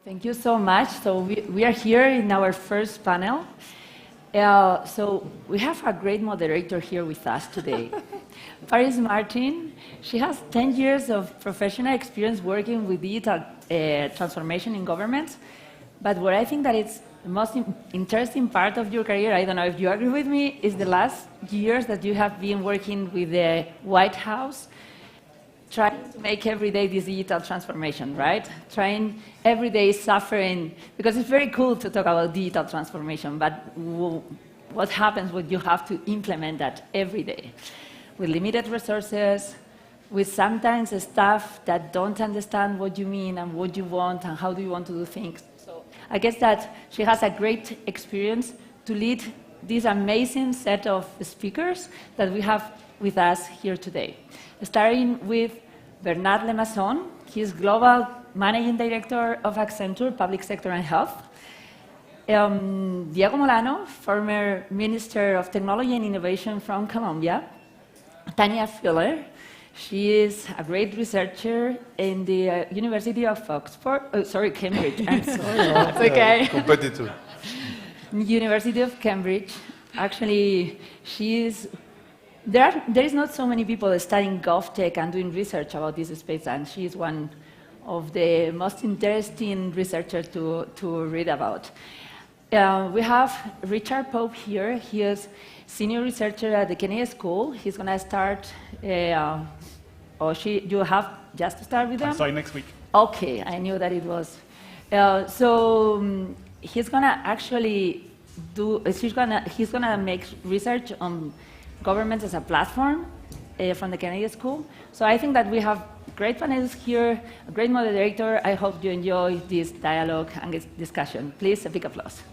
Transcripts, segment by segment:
Thank you so much. So we are here in our first panel. So we have a great moderator here with us today. Paris Martin, she has 10 years of professional experience working with digital transformation in governments. But what I think that it's the most interesting part of your career, I don't know if you agree with me, is the last years that you have been working with the White House, trying to make every day this digital transformation, right? Trying every day suffering, because it's very cool to talk about digital transformation, but what happens when you have to implement that every day? With limited resources, with sometimes staff that don't understand what you mean and what you want and how do you want to do things. So I guess that she has a great experience to lead this amazing set of speakers that we have with us here today. Starting with Bernard Lemasson, he is Global Managing Director of Accenture, Public Sector and Health. Diego Molano, former Minister of Technology and Innovation from Colombia. Tanya Filler, she is a great researcher in the University of Cambridge. I'm sorry. It's okay. Competitor. University of Cambridge. Actually, there is not so many people studying GovTech and doing research about this space, and she is one of the most interesting researchers to read about. We have Richard Pope here. He is senior researcher at the Kennedy School. He's going to start, you have just to start with them? I'm starting next week. Okay, I knew that it was. He's going to actually he's going to make research on government as a platform from the Kennedy School. So I think that we have great panelists here, a great moderator. I hope you enjoy this dialogue and this discussion. Please, a big applause.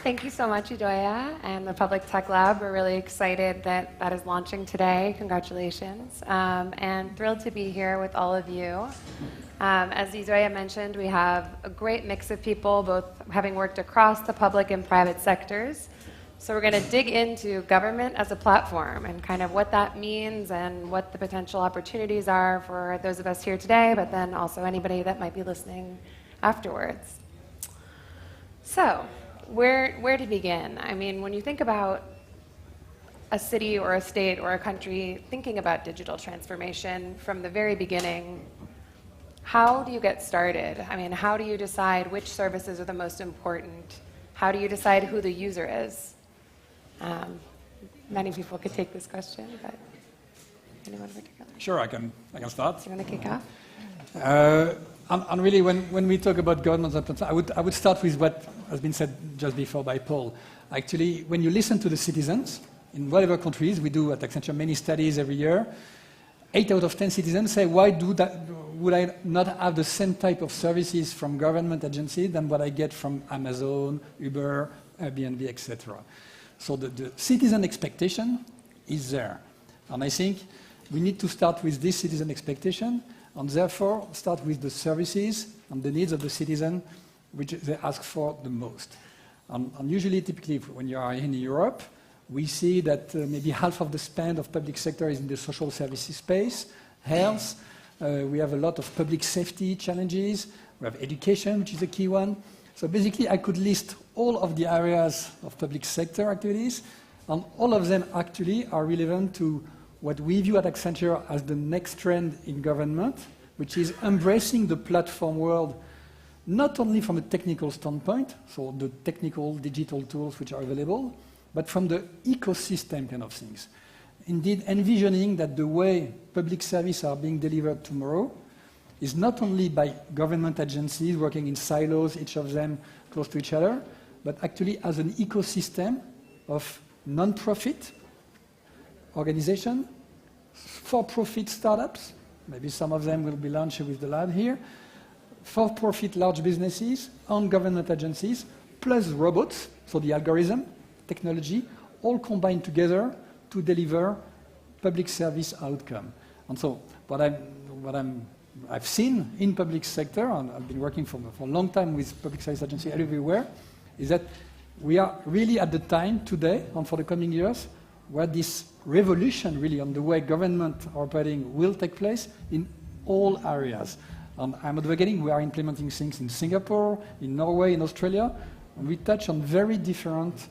Thank you so much, Idoia and the Public Tech Lab. We're really excited that that is launching today. Congratulations. And thrilled to be here with all of you. As Idoia mentioned, we have a great mix of people, both having worked across the public and private sectors. So we're going to dig into government as a platform and kind of what that means and what the potential opportunities are for those of us here today, but then also anybody that might be listening afterwards. So, where to begin? I mean, when you think about a city or a state or a country thinking about digital transformation from the very beginning, how do you get started? I mean, how do you decide which services are the most important? How do you decide who the user is? Many people could take this question, but anyone particular? Sure, I can start. Do you want to kick off? And really, when we talk about government, I would start with what has been said just before by Paul. Actually, when you listen to the citizens, in whatever countries, we do at Accenture many studies every year, 8 out of 10 citizens say, why would I not have the same type of services from government agencies than what I get from Amazon, Uber, Airbnb, etc. So the citizen expectation is there. And I think we need to start with this citizen expectation and therefore start with the services and the needs of the citizen which they ask for the most. And usually, typically, when you are in Europe, we see that maybe half of the spend of public sector is in the social services space, health. We have a lot of public safety challenges. We have education, which is a key one. So basically, I could list all of the areas of public sector activities, and all of them actually are relevant to what we view at Accenture as the next trend in government, which is embracing the platform world, not only from a technical standpoint, so the technical digital tools which are available, but from the ecosystem kind of things. Indeed, envisioning that the way public services are being delivered tomorrow is not only by government agencies working in silos, each of them close to each other, but actually as an ecosystem of non-profit organizations, for-profit startups, maybe some of them will be launched with the lab here, for-profit large businesses, and government agencies, plus robots, so the algorithm, technology, all combined together to deliver public service outcome. And so what I've seen in public sector, and I've been working for a long time with public service agencies everywhere, is that we are really at the time today and for the coming years where this revolution really on the way government are operating will take place in all areas. I'm advocating we are implementing things in Singapore, in Norway, in Australia, and we touch on very different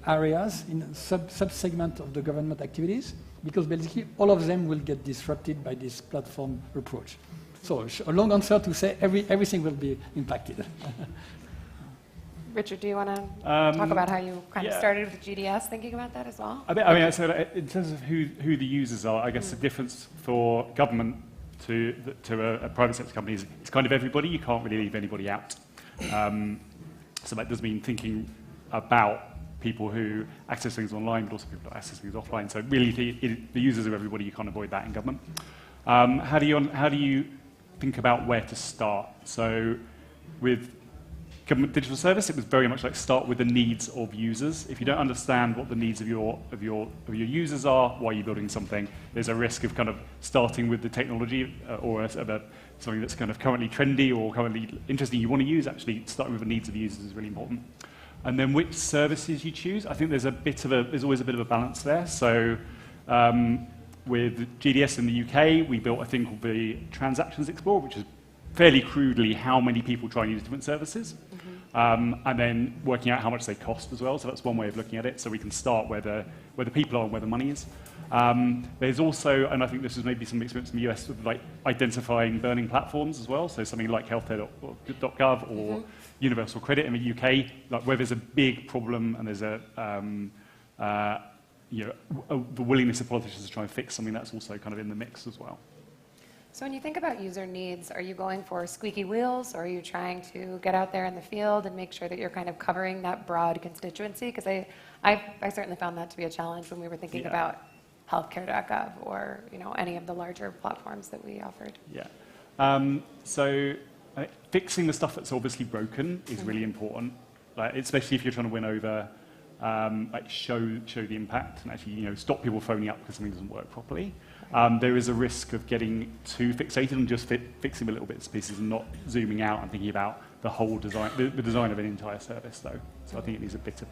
areas in sub-segment of the government activities, because basically all of them will get disrupted by this platform approach. So a long answer to say everything will be impacted. Richard, do you want to talk about how you kind of started with GDS, thinking about that as well? I mean, so in terms of who the users are, I guess the difference for government to a private sector company is it's kind of everybody. You can't really leave anybody out. So that does mean thinking about people who access things online, but also people who access things offline. So really, the users are everybody. You can't avoid that in government. How do you think about where to start? So with government digital service, it was very much like start with the needs of users. If you don't understand what the needs of your users are, why are you building something? There's a risk of kind of starting with the technology or something that's kind of currently trendy or currently interesting you want to use. Actually, starting with the needs of the users is really important. And then which services you choose, I think there's always a bit of a balance there. So with GDS in the UK, we built a thing called the Transactions Explorer, which is fairly crudely how many people try and use different services, and then working out how much they cost as well. So that's one way of looking at it. So we can start where the people are and where the money is. There's also, and I think this is maybe some experience in the US, with like identifying burning platforms as well. So something like healthcare.gov or Universal Credit in the UK, like where there's a big problem and there's the willingness of politicians to try and fix something, that's also kind of in the mix as well. So when you think about user needs, are you going for squeaky wheels, or are you trying to get out there in the field and make sure that you're kind of covering that broad constituency? Because I certainly found that to be a challenge when we were thinking about healthcare.gov or any of the larger platforms that we offered. Yeah. So fixing the stuff that's obviously broken is really important, especially if you're trying to win over, show the impact and actually stop people phoning up because something doesn't work properly. There is a risk of getting too fixated and just fixing a little bits and pieces and not zooming out and thinking about the whole design, the design of an entire service, though. So I think it needs a bit of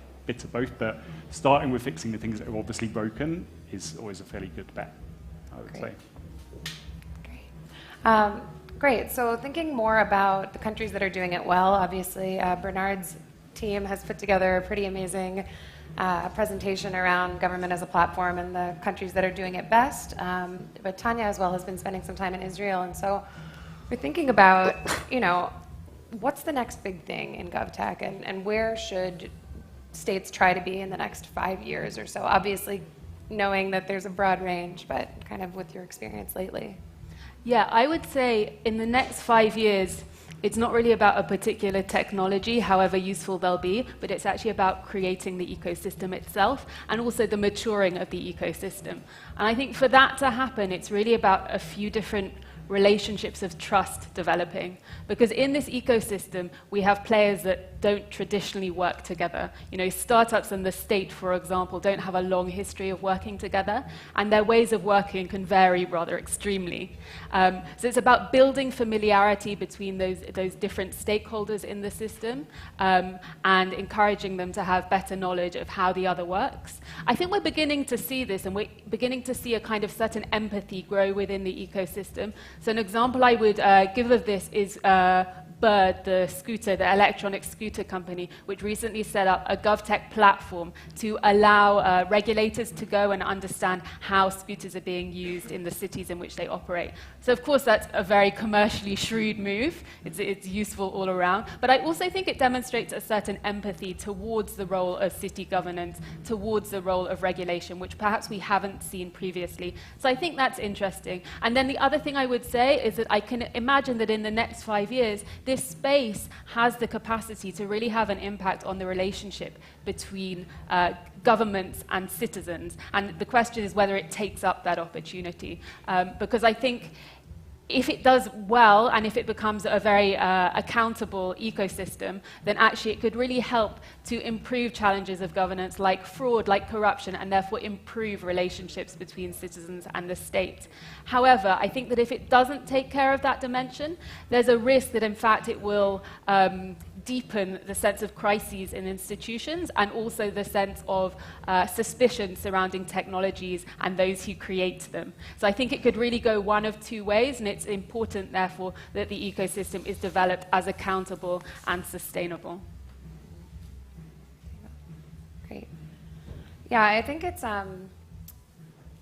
both, but starting with fixing the things that are obviously broken is always a fairly good bet, I would say. Great. Great. So thinking more about the countries that are doing it well, obviously Bernard's team has put together a pretty amazing presentation around government as a platform and the countries that are doing it best. But Tanya as well has been spending some time in Israel, and so we're thinking about, what's the next big thing in GovTech, and where should states try to be in the next 5 years or so? Obviously, knowing that there's a broad range, but kind of with your experience lately. Yeah, I would say in the next 5 years, it's not really about a particular technology, however useful they'll be, but it's actually about creating the ecosystem itself and also the maturing of the ecosystem. And I think for that to happen, it's really about a few different relationships of trust developing. Because in this ecosystem, we have players that don't traditionally work together. Startups and the state, for example, don't have a long history of working together, and their ways of working can vary rather extremely. So it's about building familiarity between those different stakeholders in the system and encouraging them to have better knowledge of how the other works. I think we're beginning to see this, and we're beginning to see a kind of certain empathy grow within the ecosystem. So an example I would give of this is Bird, the electronic scooter company, which recently set up a GovTech platform to allow regulators to go and understand how scooters are being used in the cities in which they operate. So of course that's a very commercially shrewd move. It's useful all around. But I also think it demonstrates a certain empathy towards the role of city governance, towards the role of regulation, which perhaps we haven't seen previously. So I think that's interesting. And then the other thing I would say is that I can imagine that in the next 5 years, this space has the capacity to really have an impact on the relationship between governments and citizens. And the question is whether it takes up that opportunity. Because I think if it does well and if it becomes a very accountable ecosystem, then actually it could really help to improve challenges of governance like fraud, like corruption, and therefore improve relationships between citizens and the state. However, I think that if it doesn't take care of that dimension, there's a risk that in fact it will deepen the sense of crises in institutions and also the sense of suspicion surrounding technologies and those who create them. So I think it could really go one of two ways, and it's important, therefore, that the ecosystem is developed as accountable and sustainable. Great. Yeah, I think it's,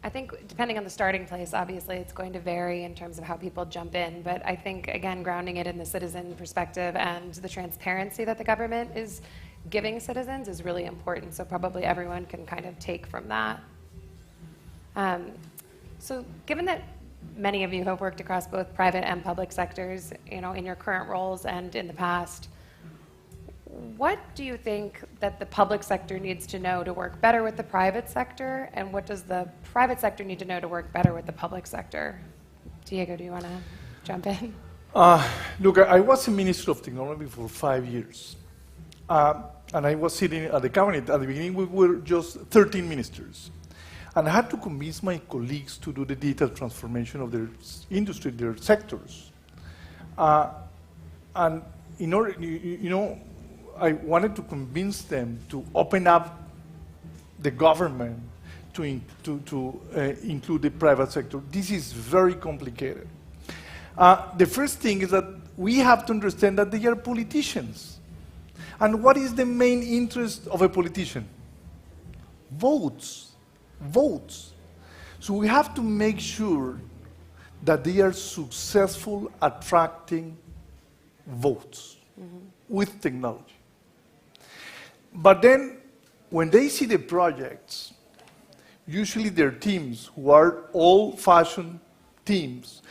I think depending on the starting place, obviously it's going to vary in terms of how people jump in, but I think, again, grounding it in the citizen perspective and the transparency that the government is giving citizens is really important, so probably everyone can kind of take from that. So given that many of you have worked across both private and public sectors, you know, in your current roles and in the past, what do you think that the public sector needs to know to work better with the private sector, and what does the private sector need to know to work better with the public sector? Diego, do you want to jump in? Look, I was a Minister of Technology for 5 years. And I was sitting at the cabinet. At the beginning, we were just 13 ministers. And I had to convince my colleagues to do the digital transformation of their industry, their sectors. And in order, you know, I wanted to convince them to open up the government to include the private sector. This is very complicated. The first thing is that we have to understand that they are politicians. And what is the main interest of a politician? Votes. Votes. So we have to make sure that they are successful attracting votes with technology. But then, when they see the projects, usually their teams, who are old-fashioned teams,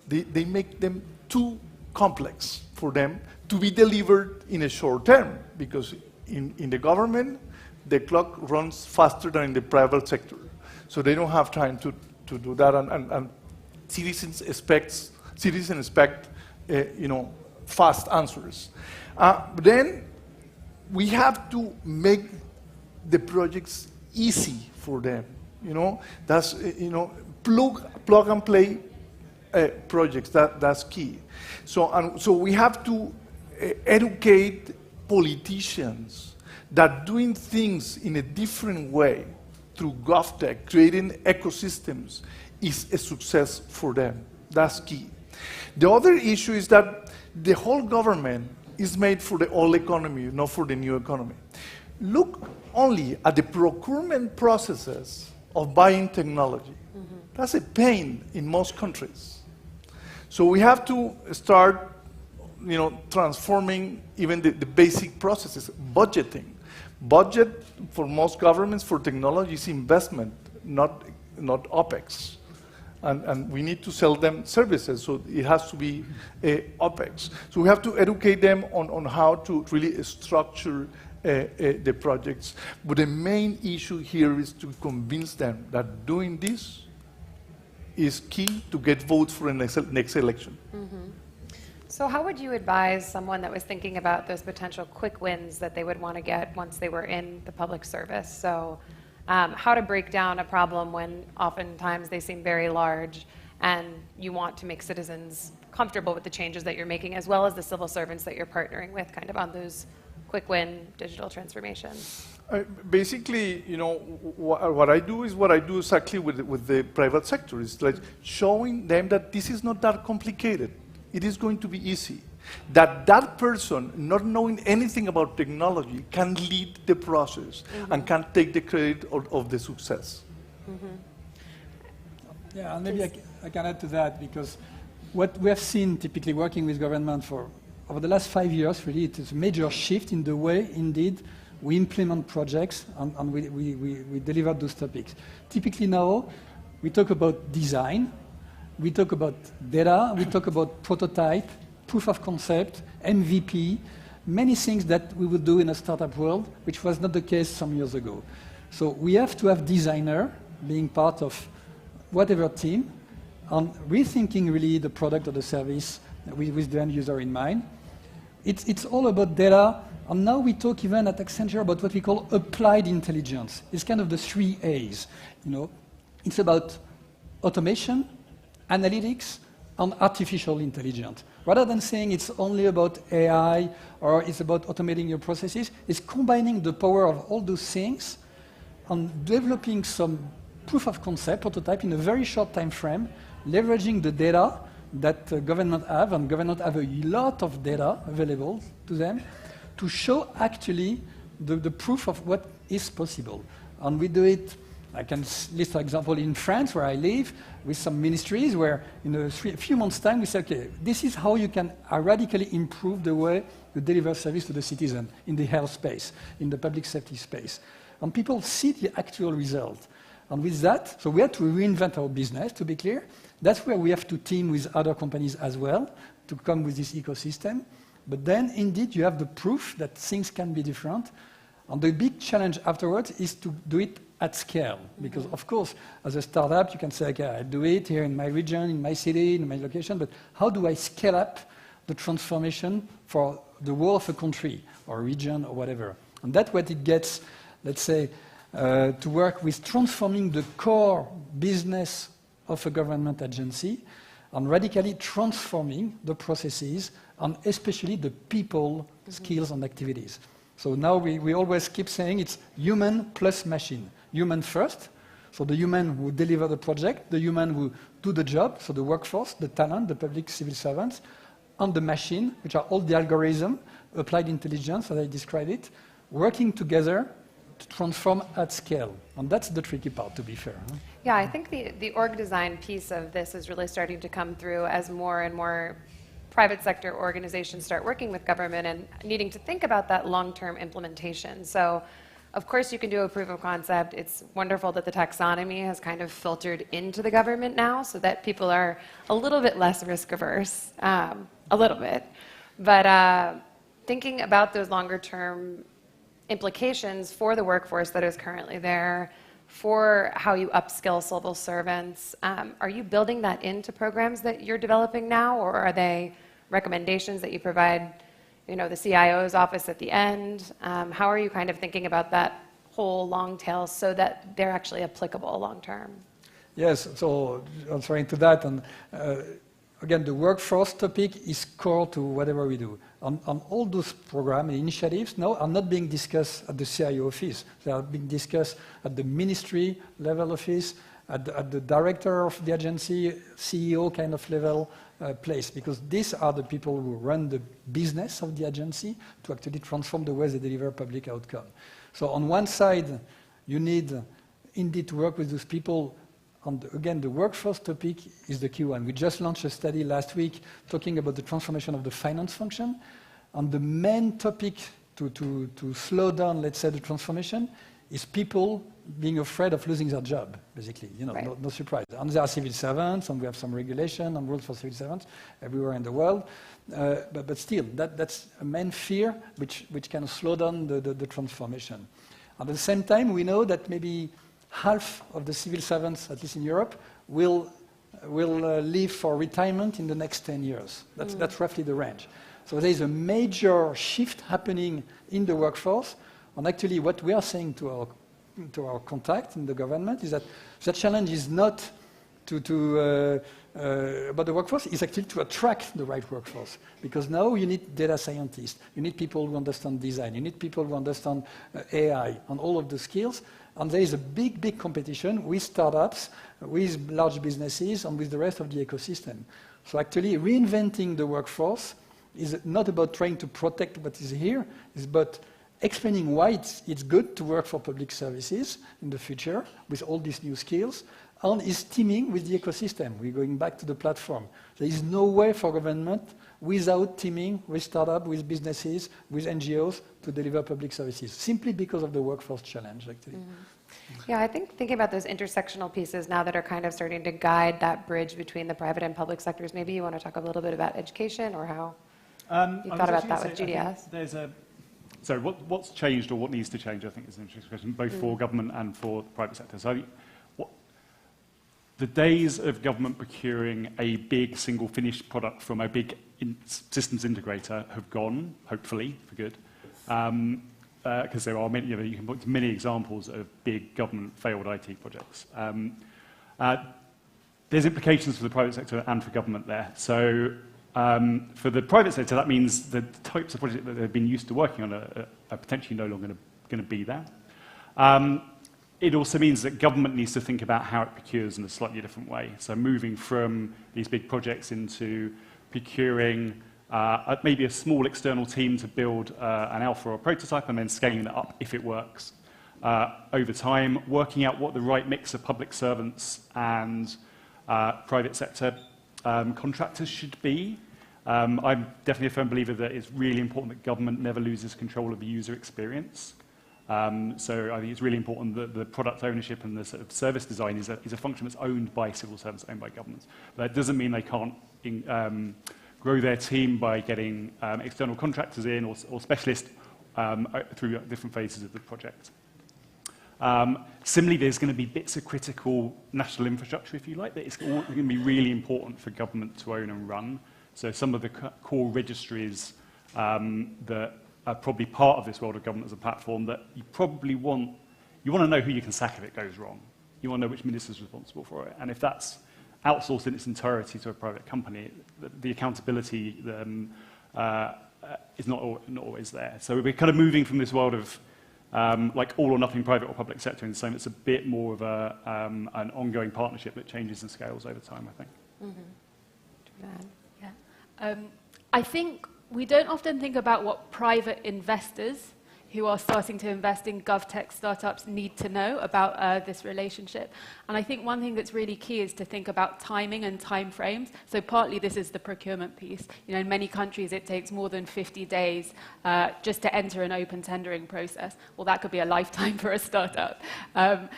they make them too complex for them to be delivered in a short term, because in the government, the clock runs faster than in the private sector. So they don't have time to do that, and citizens expect you know, fast answers. But then we have to make the projects easy for them. You know, that's you know, plug and play projects. That's key. So we have to educate politicians that doing things in a different way through GovTech, creating ecosystems, is a success for them. That's key. The other issue is that the whole government is made for the old economy, not for the new economy. Look only at the procurement processes of buying technology. That's a pain in most countries. So we have to start, you know, transforming even the basic processes. Budgeting. Budget for most governments for technology is investment, not OpEx. And we need to sell them services, so it has to be OpEx. So we have to educate them on how to really structure the projects. But the main issue here is to convince them that doing this is key to get votes for the next election. So how would you advise someone that was thinking about those potential quick wins that they would want to get once they were in the public service? So how to break down a problem when oftentimes they seem very large, and you want to make citizens comfortable with the changes that you're making, as well as the civil servants that you're partnering with, kind of on those quick win digital transformations? Basically, you know, what I do is what I do exactly with the private sector. It's like showing them that this is not that complicated. It is going to be easy. That person, not knowing anything about technology, can lead the process and can take the credit of the success. Yeah, and maybe I can add to that, because what we have seen typically working with government for over the last 5 years, really, it is a major shift in the way, indeed, we implement projects and we deliver those topics. Typically now, we talk about design, we talk about data, we talk about prototype, proof of concept, MVP, many things that we would do in a startup world, which was not the case some years ago. So we have to have designer being part of whatever team, and rethinking really the product or the service with the end user in mind. It's all about data, and now we talk even at Accenture about what we call applied intelligence. It's kind of the 3 A's. You know, it's about automation, analytics, and artificial intelligence. rather than saying it's only about AI or it's about automating your processes, it's combining the power of all those things and developing some proof of concept, prototype, in a very short time frame, leveraging the data that government have, and government have a lot of data available to them, to show actually the proof of what is possible. And we do it, I can list, for example, in France, where I live, with some ministries, where in a few months' time, we say, okay, this is how you can radically improve the way you deliver service to the citizen in the health space, in the public safety space. And people see the actual result. And with that, so we had to reinvent our business, to be clear. That's where we have to team with other companies as well to come with this ecosystem. But then, indeed, you have the proof that things can be different. And the big challenge afterwards is to do it at scale. Because, of course, as a startup, you can say, okay, I do it here in my region, in my city, in my location, but how do I scale up the transformation for the whole of a country or region or whatever? And that's what it gets, let's say, to work with transforming the core business of a government agency and radically transforming the processes and especially the people, skills and activities. So now we always keep saying it's human plus machine. Human first, so the human who deliver the project, the human who do the job, so the workforce, the talent, the public civil servants, and the machine, which are all the algorithm, applied intelligence, as I described it, working together to transform at scale. And that's the tricky part, to be fair. Yeah, I think the org design piece of this is really starting to come through as more and more private sector organizations start working with government and needing to think about that long-term implementation. So, of course, you can do a proof of concept. It's wonderful that the taxonomy has kind of filtered into the government now so that people are a little bit less risk averse, a little bit. But thinking about those longer-term implications for the workforce that is currently there, for how you upskill civil servants, are you building that into programs that you're developing now, or are they recommendations that you provide, you know, the CIO's office at the end? How are you kind of thinking about that whole long tail so that they're actually applicable long term? Yes, so answering to that, and again, the workforce topic is core to whatever we do. On all those programs and initiatives now are not being discussed at the CIO office. They are being discussed at the ministry level office, at the director of the agency, CEO kind of level place, because these are the people who run the business of the agency to actually transform the way they deliver public outcome. So on one side, you need indeed to work with those people. And again, the workforce topic is the key one. We just launched a study last week talking about the transformation of the finance function. And the main topic to slow down, let's say, the transformation is people being afraid of losing their job, basically. You know, right. No surprise. And there are civil servants, and we have some regulation and rules for civil servants everywhere in the world. But still, that's a main fear which can slow down the transformation. At the same time, we know that maybe half of the civil servants, at least in Europe, will leave for retirement in the next 10 years. That's roughly the range. So there is a major shift happening in the workforce. And actually, what we are saying to our contact in the government is that the challenge is not about the workforce, is actually to attract the right workforce. Because now you need data scientists, you need people who understand design, you need people who understand AI and all of the skills. And there is a big competition with startups, with large businesses, and with the rest of the ecosystem. So actually, reinventing the workforce is not about trying to protect what is here, it's about explaining why it's good to work for public services in the future with all these new skills, and is teaming with the ecosystem. We're going back to the platform. There is no way for government without teaming with startups, with businesses, with NGOs to deliver public services, simply because of the workforce challenge, actually. Mm-hmm. Yeah, I think thinking about those intersectional pieces now that are kind of starting to guide that bridge between the private and public sectors, maybe you want to talk a little bit about education or how you thought about that with GDS? So what's changed or what needs to change, I think, is an interesting question, both for government and for the private sector. So the days of government procuring a big single finished product from a big systems integrator have gone, hopefully, for good. Because there are many, you can point to many examples of big government failed IT projects. There's implications for the private sector and for government there. So For the private sector, that means the types of projects that they've been used to working on are potentially no longer going to be there. It also means that government needs to think about how it procures in a slightly different way. So moving from these big projects into procuring maybe a small external team to build an alpha or a prototype and then scaling it up if it works. Over time, working out what the right mix of public servants and private sector contractors should be. I'm definitely a firm believer that it's really important that government never loses control of the user experience. So I think it's really important that the product ownership and the sort of service design is a function that's owned by civil servants, owned by governments. But that doesn't mean they can't grow their team by getting external contractors in or specialists through different phases of the project. Similarly, there's going to be bits of critical national infrastructure, if you like, that it's going to be really important for government to own and run. So some of the core registries that are probably part of this world of government as a platform that you probably want to know who you can sack if it goes wrong. You want to know which minister is responsible for it. And if that's outsourced in its entirety to a private company, the accountability is not always there. So we're kind of moving from this world of like all or nothing private or public sector in saying it's a bit more of an ongoing partnership that changes and scales over time, I think. Mm-hmm. Yeah. I think we don't often think about what private investors who are starting to invest in GovTech startups need to know about this relationship. And I think one thing that's really key is to think about timing and timeframes. So partly this is the procurement piece. You know, in many countries it takes more than 50 days just to enter an open tendering process. Well, that could be a lifetime for a startup.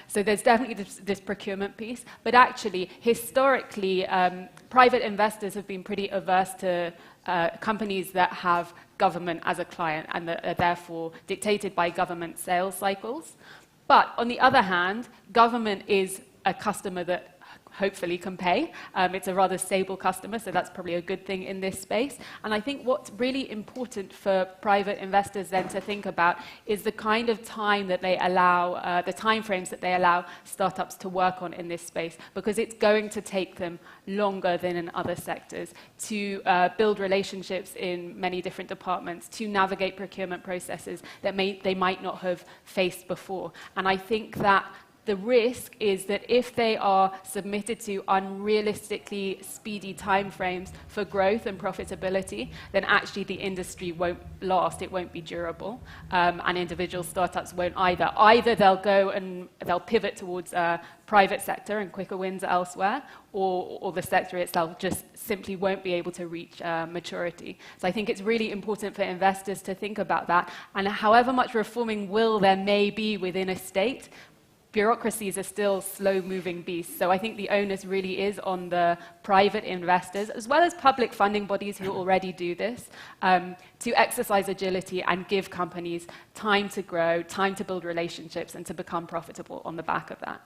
So there's definitely this procurement piece. But actually, historically, private investors have been pretty averse to companies that have government as a client and that are therefore dictated by government sales cycles. But on the other hand, government is a customer that hopefully can pay. It's a rather stable customer, so that's probably a good thing in this space. And I think what's really important for private investors then to think about is the kind of time that they allow, the timeframes that they allow startups to work on in this space, because it's going to take them longer than in other sectors to build relationships in many different departments, to navigate procurement processes that they might not have faced before. And I think that the risk is that if they are submitted to unrealistically speedy timeframes for growth and profitability, then actually the industry won't last, it won't be durable, and individual startups won't either. Either they'll go and they'll pivot towards private sector and quicker wins elsewhere, or the sector itself just simply won't be able to reach maturity. So I think it's really important for investors to think about that, and however much reforming will there may be within a state, bureaucracies are still slow-moving beasts. So I think the onus really is on the private investors, as well as public funding bodies who already do this, to exercise agility and give companies time to grow, time to build relationships, and to become profitable on the back of that.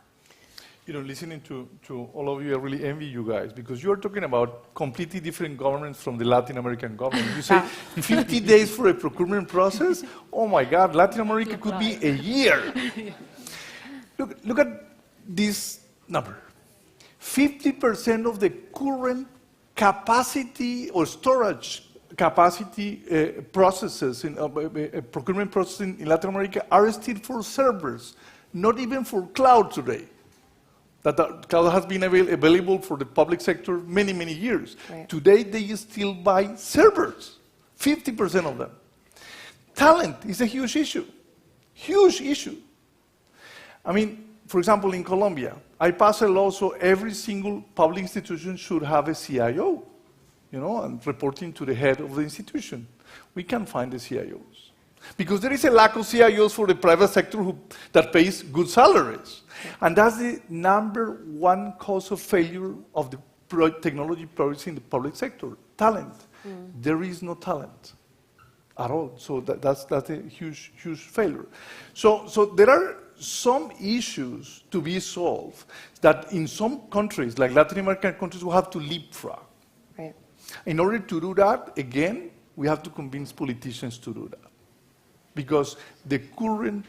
You know, listening to all of you, I really envy you guys, because you're talking about completely different governments from the Latin American government. You say 50 days for a procurement process? Oh my God, Latin America could be a year. Look at this number. 50% of the current capacity or storage capacity processes in procurement processing in Latin America are still for servers, not even for cloud today. That cloud has been available for the public sector many, many years. Right. Today, they still buy servers, 50% of them. Talent is a huge issue, huge issue. I mean, for example, in Colombia, I pass a law so every single public institution should have a CIO, you know, and reporting to the head of the institution. We can't find the CIOs. Because there is a lack of CIOs for the private sector that pays good salaries. And that's the #1 cause of failure of the technology projects in the public sector, talent. There is no talent at all. So that's a huge, huge failure. So there are some issues to be solved that in some countries, like Latin American countries, we have to leapfrog. Right. In order to do that, again, we have to convince politicians to do that. Because the current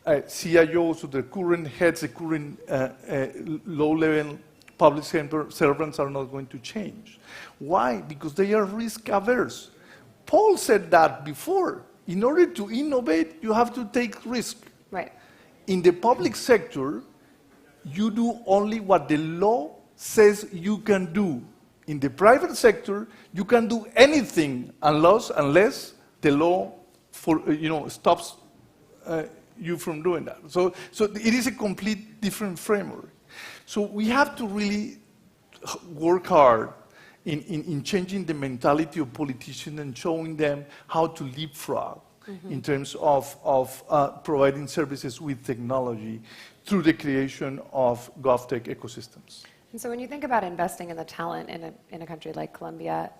CIOs, or the current heads, the current low-level public servants are not going to change. Why? Because they are risk averse. Paul said that before. In order to innovate, you have to take risk. Right. In the public sector, you do only what the law says you can do. In the private sector, you can do anything unless the law stops you from doing that. So it is a complete different framework. So we have to really work hard in changing the mentality of politicians and showing them how to leapfrog in terms of providing services with technology through the creation of GovTech ecosystems. And so when you think about investing in the talent in a country like Colombia,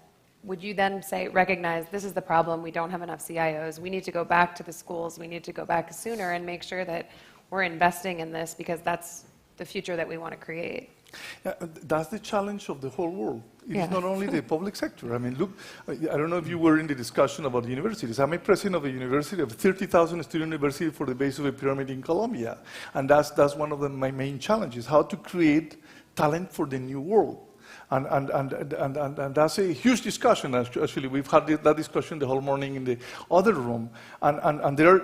would you then say, recognize this is the problem, we don't have enough CIOs, we need to go back to the schools, we need to go back sooner and make sure that we're investing in this because that's the future that we want to create? Yeah, that's the challenge of the whole world. It's not only the public sector. I mean, look, I don't know if you were in the discussion about the universities. I'm a president of a university, of a 30,000 student university for the base of a pyramid in Colombia. And that's one of my main challenges, how to create talent for the new world. And that's a huge discussion, actually. We've had that discussion the whole morning in the other room. And there are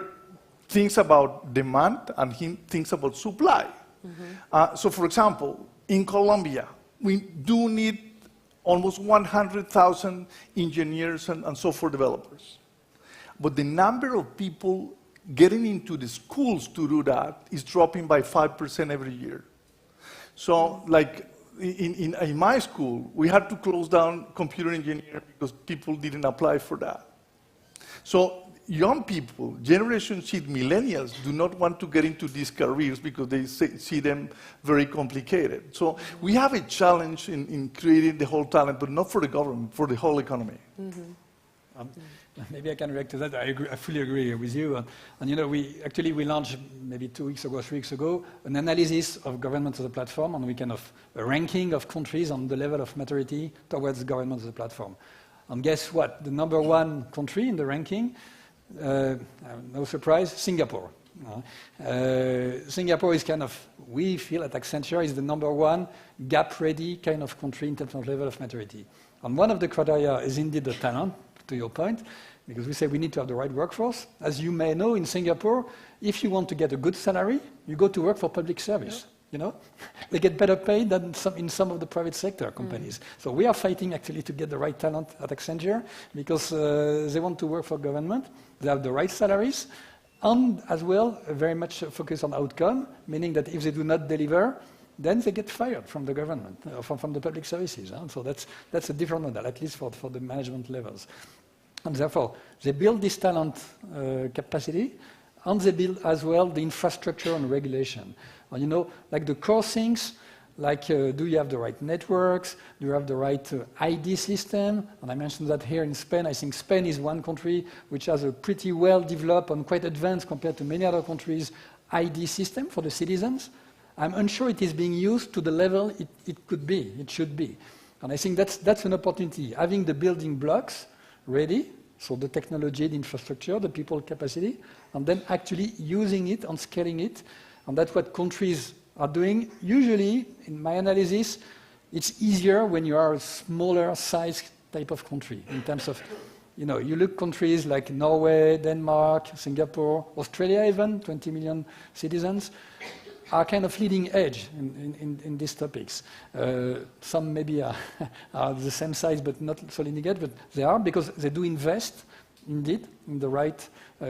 things about demand and things about supply. So, for example, in Colombia, we do need almost 100,000 engineers and software developers. But the number of people getting into the schools to do that is dropping by 5% every year. So, like, in my school, we had to close down computer engineering because people didn't apply for that. So young people, Generation Z, millennials, do not want to get into these careers because they see them very complicated. So we have a challenge in creating the whole talent, but not for the government, for the whole economy. Maybe I can react to that. I fully agree with you. And you know, we launched maybe 2 weeks ago, 3 weeks ago, an analysis of government as a platform, and we kind of a ranking of countries on the level of maturity towards government as a platform. And guess what? The number 1 country in the ranking, no surprise, Singapore. Singapore is kind of, we feel at Accenture, is the number 1 gap-ready kind of country in terms of level of maturity. And one of the criteria is indeed the talent, to your point, because we say we need to have the right workforce. As you may know, in Singapore, if you want to get a good salary, you go to work for public service. You know, they get better paid than in some of the private sector companies. So we are fighting actually to get the right talent at Accenture because they want to work for government. They have the right salaries, and as well very much focus on outcome, meaning that if they do not deliver, then they get fired from the government, from the public services. So that's a different model, at least for the management levels. And therefore, they build this talent capacity, and they build as well the infrastructure and regulation. And you know, like the core things, like do you have the right networks? Do you have the right ID system? And I mentioned that here in Spain. I think Spain is one country which has a pretty well developed and quite advanced compared to many other countries ID system for the citizens. I'm unsure it is being used to the level it could be, it should be. And I think that's an opportunity, having the building blocks ready, so the technology, the infrastructure, the people capacity, and then actually using it and scaling it. And that's what countries are doing. Usually, in my analysis, it's easier when you are a smaller size type of country in terms of, you know, you look countries like Norway, Denmark, Singapore, Australia even, 20 million citizens, are kind of leading edge in these topics. Some maybe are the same size but not so leading edge, but they are because they do invest indeed in the right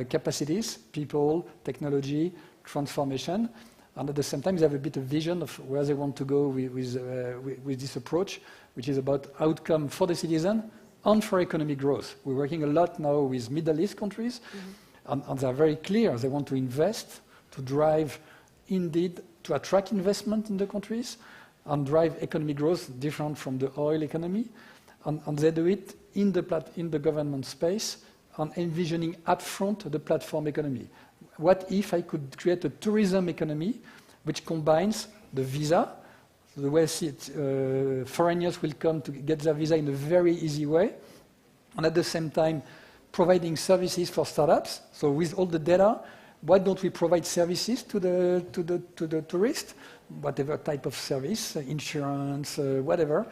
capacities, people, technology, transformation, and at the same time they have a bit of vision of where they want to go with this approach, which is about outcome for the citizen and for economic growth. We're working a lot now with Middle East countries, and they're very clear. They want to invest to drive, indeed, to attract investment in the countries and drive economic growth different from the oil economy. And they do it in the government space and envisioning upfront the platform economy. What if I could create a tourism economy which combines the visa, the way foreigners will come to get their visa in a very easy way, and at the same time providing services for startups. So with all the data, why don't we provide services to the tourist, whatever type of service, insurance, whatever,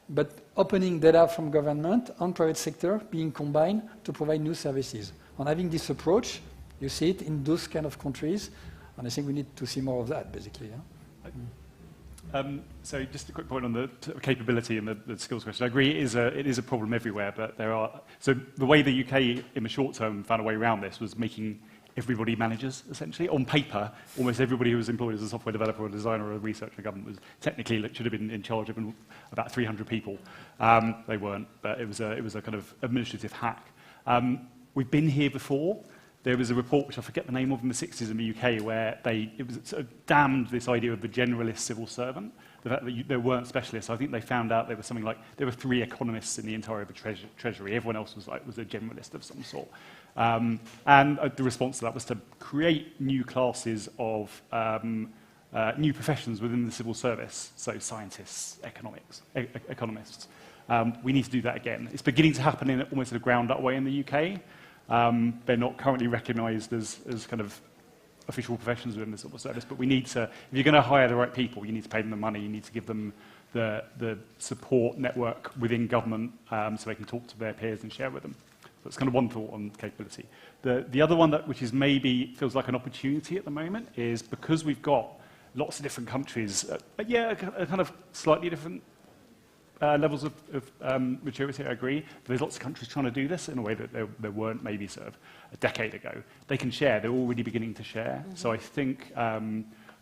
but opening data from government and private sector being combined to provide new services. And having this approach, you see it in those kind of countries, and I think we need to see more of that, basically. Yeah? So just a quick point on the capability and the skills question. I agree it is a problem everywhere, but there are... So the way the UK in the short term found a way around this was making everybody managers, essentially. On paper, almost everybody who was employed as a software developer or a designer or a researcher in government was technically, should have been in charge of about 300 people. They weren't, but it was a kind of administrative hack. We've been here before. There was a report, which I forget the name of, in the 60s in the UK, where it was sort of damned this idea of the generalist civil servant, the fact that there weren't specialists. I think they found out there was something like, there were 3 economists in the entire Treasury. Everyone else was a generalist of some sort. And the response to that was to create new classes of new professions within the civil service, so scientists, economists. We need to do that again. It's beginning to happen in almost a ground-up way in the UK. They're not currently recognised as kind of official professions within the civil service, but we need to, if you're going to hire the right people, you need to pay them the money, you need to give them the support network within government so they can talk to their peers and share with them. So it's kind of one thought on capability. The other one which is maybe feels like an opportunity at the moment is because we've got lots of different countries, a kind of slightly different levels of maturity, I agree. But there's lots of countries trying to do this in a way that there weren't maybe sort of a decade ago. They can share. They're already beginning to share. Mm-hmm. So I think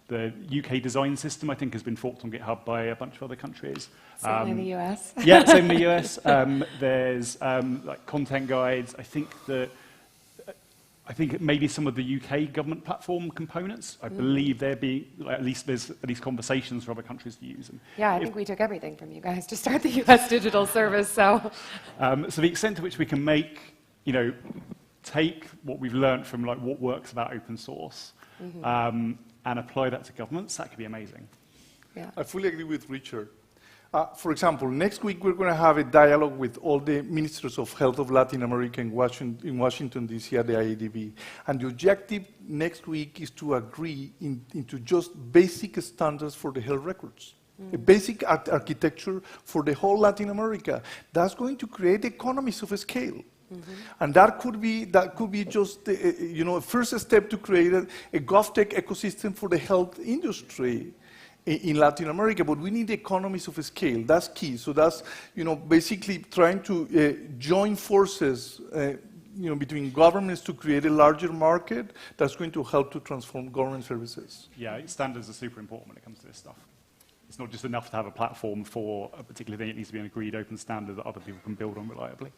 the UK design system, I think, has been forked on GitHub by a bunch of other countries. Same in the US. Yeah, same in the US. There's like content guides. I think maybe some of the UK government platform components, I believe they're being, at least there's at least conversations for other countries to use. And yeah, I think we took everything from you guys to start the US digital service, so. So the extent to which we can make, take what we've learned from like what works about open source and apply that to governments, that could be amazing. Yeah. I fully agree with Richard. For example, next week we're going to have a dialogue with all the ministers of health of Latin America in Washington, D.C. at the IADB. And the objective next week is to agree into just basic standards for the health records. A basic architecture for the whole Latin America. That's going to create economies of scale. And that could be just a first step to create a GovTech ecosystem for the health industry in Latin America, but we need economies of scale. That's key. So that's basically trying to join forces between governments to create a larger market that's going to help to transform government services. Yeah, standards are super important when it comes to this stuff. It's not just enough to have a platform for a particular thing. It needs to be an agreed open standard that other people can build on reliably.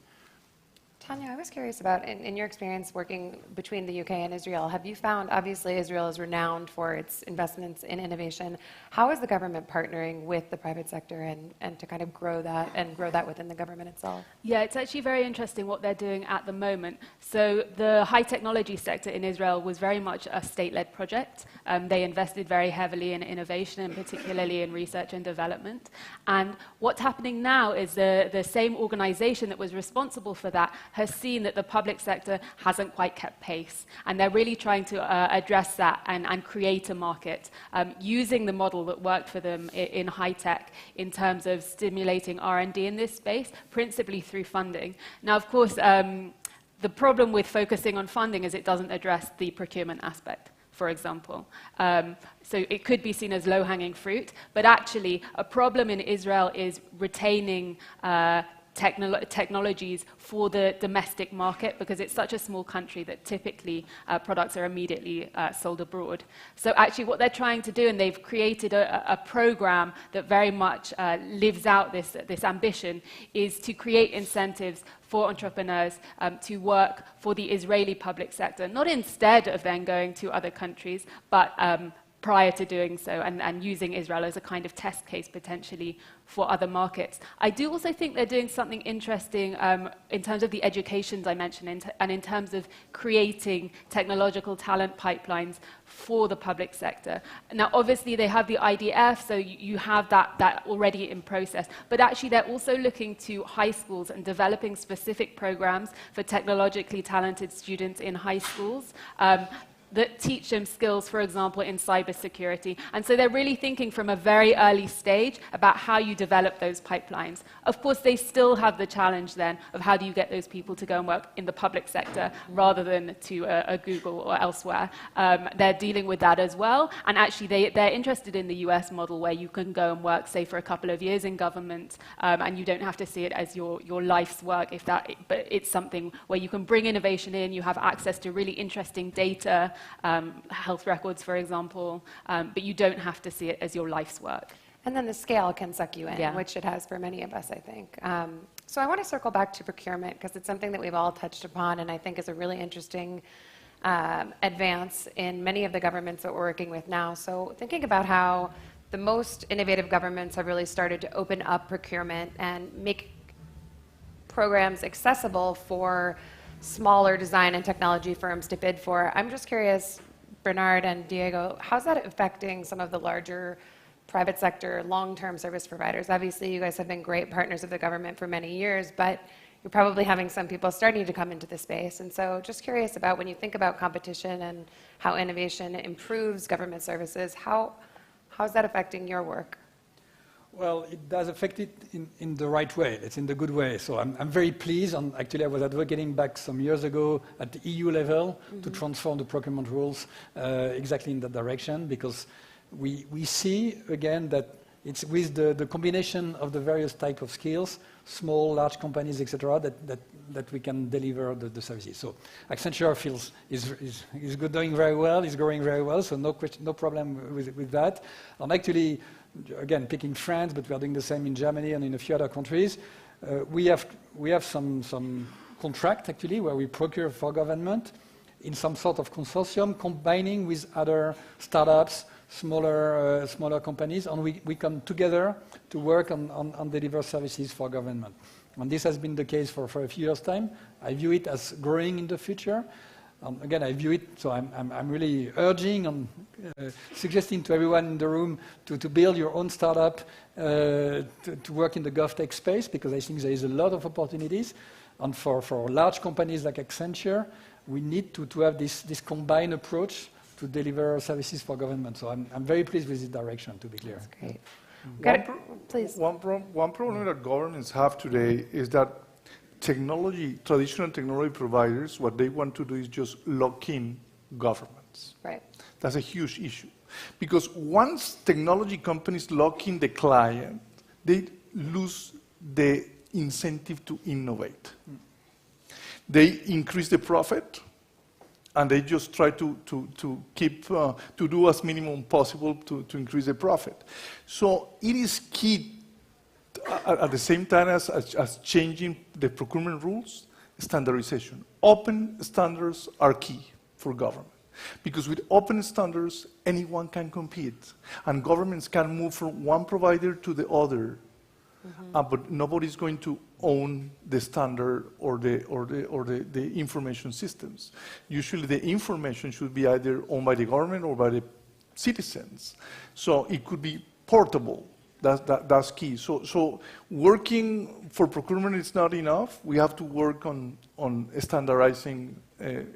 Tanya, I was curious about, in your experience working between the UK and Israel, have you found, obviously Israel is renowned for its investments in innovation. How is the government partnering with the private sector and to kind of grow that within the government itself? Yeah, it's actually very interesting what they're doing at the moment. So the high technology sector in Israel was very much a state-led project. They invested very heavily in innovation and particularly in research and development. And what's happening now is the same organization that was responsible for that has seen that the public sector hasn't quite kept pace. And they're really trying to address that and create a market using the model that worked for them in high tech in terms of stimulating R&D in this space, principally through funding. Now, of course, the problem with focusing on funding is it doesn't address the procurement aspect, for example. So it could be seen as low-hanging fruit, but actually a problem in Israel is retaining technologies for the domestic market because it's such a small country that typically products are immediately sold abroad. So actually what they're trying to do, and they've created a program that very much lives out this ambition, is to create incentives for entrepreneurs to work for the Israeli public sector, not instead of then going to other countries, but prior to doing so and using Israel as a kind of test case potentially for other markets. I do also think they're doing something interesting in terms of the educations I mentioned and in terms of creating technological talent pipelines for the public sector. Now, obviously, they have the IDF, so you have that already in process. But actually, they're also looking to high schools and developing specific programs for technologically talented students in high schools. that teach them skills, for example, in cybersecurity. And so they're really thinking from a very early stage about how you develop those pipelines. Of course, they still have the challenge then of how do you get those people to go and work in the public sector rather than to a Google or elsewhere. They're dealing with that as well. And actually, they're interested in the US model where you can go and work, say, for a couple of years in government, and you don't have to see it as your life's work, but it's something where you can bring innovation in, you have access to really interesting data, health records, for example, but you don't have to see it as your life's work. And then the scale can suck you in, Yeah. which it has for many of us, I think. So I want to circle back to procurement because it's something that we've all touched upon and I think is a really interesting advance in many of the governments that we're working with now. So thinking about how the most innovative governments have really started to open up procurement and make programs accessible for smaller design and technology firms to bid for. I'm just curious, Bernard and Diego, how's that affecting some of the larger private sector long-term service providers? Obviously, you guys have been great partners of the government for many years, but you're probably having some people starting to come into the space. And so just curious about when you think about competition and how innovation improves government services, how's that affecting your work? Well, it does affect it in the right way. It's in the good way. So I'm very pleased. And actually, I was advocating back some years ago at the EU level to transform the procurement rules exactly in that direction, because we see, again, that it's with the combination of the various type of skills, small, large companies, etc., that we can deliver the services. So Accenture is good, doing very well, is growing very well, so no problem with that. And actually, again, picking France, but we are doing the same in Germany and in a few other countries. We have some contract, actually, where we procure for government in some sort of consortium, combining with other startups, smaller companies, and we come together to work on deliver services for government. And this has been the case for a few years' time. I view it as growing in the future. Again, I view it, so I'm really urging and suggesting to everyone in the room to build your own startup, to work in the GovTech space, because I think there is a lot of opportunities. And for large companies like Accenture, we need to have this combined approach to deliver services for government. So I'm very pleased with this direction, to be clear. That's great. Please. One problem that governments have today is that traditional technology providers, what they want to do is just lock in governments. Right. That's a huge issue. Because once technology companies lock in the client, they lose the incentive to innovate. They increase the profit, and they just try to do as minimum possible to increase the profit. So it is key at the same time as changing the procurement rules, standardization. Open standards are key for government. Because with open standards, anyone can compete. And governments can move from one provider to the other. But nobody's going to own the standard or the information systems. Usually the information should be either owned by the government or by the citizens. So it could be portable. That's key. So working for procurement is not enough. We have to work on standardizing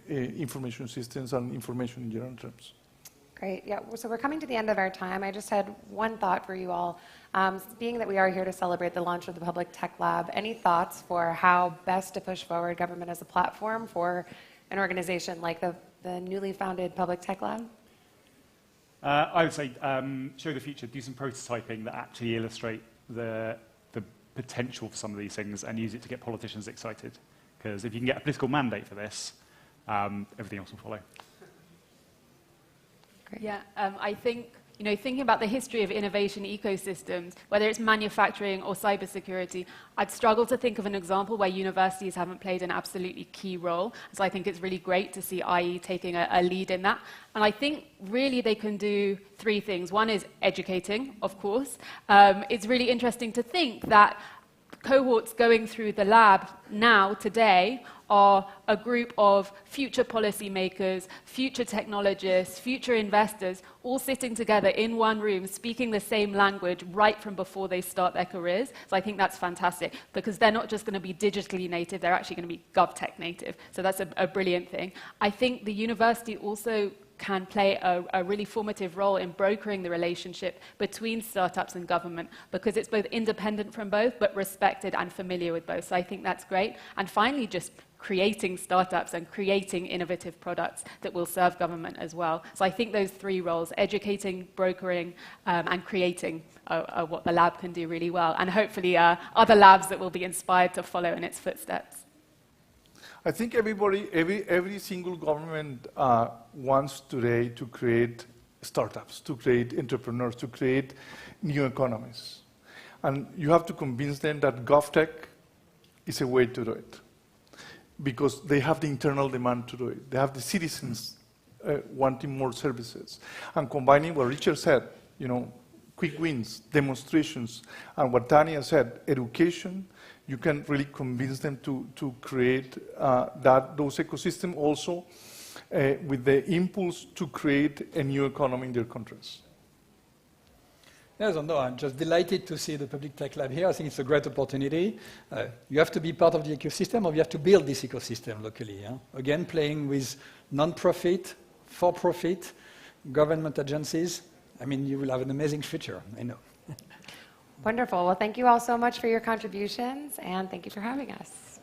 information systems and information in general terms. Great. Yeah. So we're coming to the end of our time. I just had one thought for you all. Being that we are here to celebrate the launch of the Public Tech Lab, any thoughts for how best to push forward government as a platform for an organization like the newly founded Public Tech Lab? I would say show the future, do some prototyping that actually illustrate the potential for some of these things and use it to get politicians excited. Because if you can get a political mandate for this, everything else will follow. Great. Yeah, I think, thinking about the history of innovation ecosystems, whether it's manufacturing or cybersecurity, I'd struggle to think of an example where universities haven't played an absolutely key role. So I think it's really great to see IE taking a lead in that. And I think really they can do three things. One is educating, of course. It's really interesting to think that cohorts going through the lab now, today, are a group of future policymakers, future technologists, future investors, all sitting together in one room, speaking the same language right from before they start their careers. So I think that's fantastic, because they're not just going to be digitally native, they're actually going to be GovTech native. So that's a brilliant thing. I think the university also can play a really formative role in brokering the relationship between startups and government, because it's both independent from both, but respected and familiar with both. So I think that's great. And finally, just creating startups and creating innovative products that will serve government as well. So I think those three roles, educating, brokering, and creating, are what the lab can do really well. And hopefully other labs that will be inspired to follow in its footsteps. I think every single government wants today to create startups, to create entrepreneurs, to create new economies. And you have to convince them that GovTech is a way to do it, because they have the internal demand to do it. They have the citizens wanting more services. And combining what Richard said, quick wins, demonstrations, and what Tania said, education, you can really convince them to create those ecosystems also with the impulse to create a new economy in their countries. Yes, no, I'm just delighted to see the Public Tech Lab here. I think it's a great opportunity. You have to be part of the ecosystem, or you have to build this ecosystem locally. Yeah? Again, playing with non-profit, for-profit, government agencies. I mean, you will have an amazing future, I know. Wonderful. Well, thank you all so much for your contributions, and thank you for having us.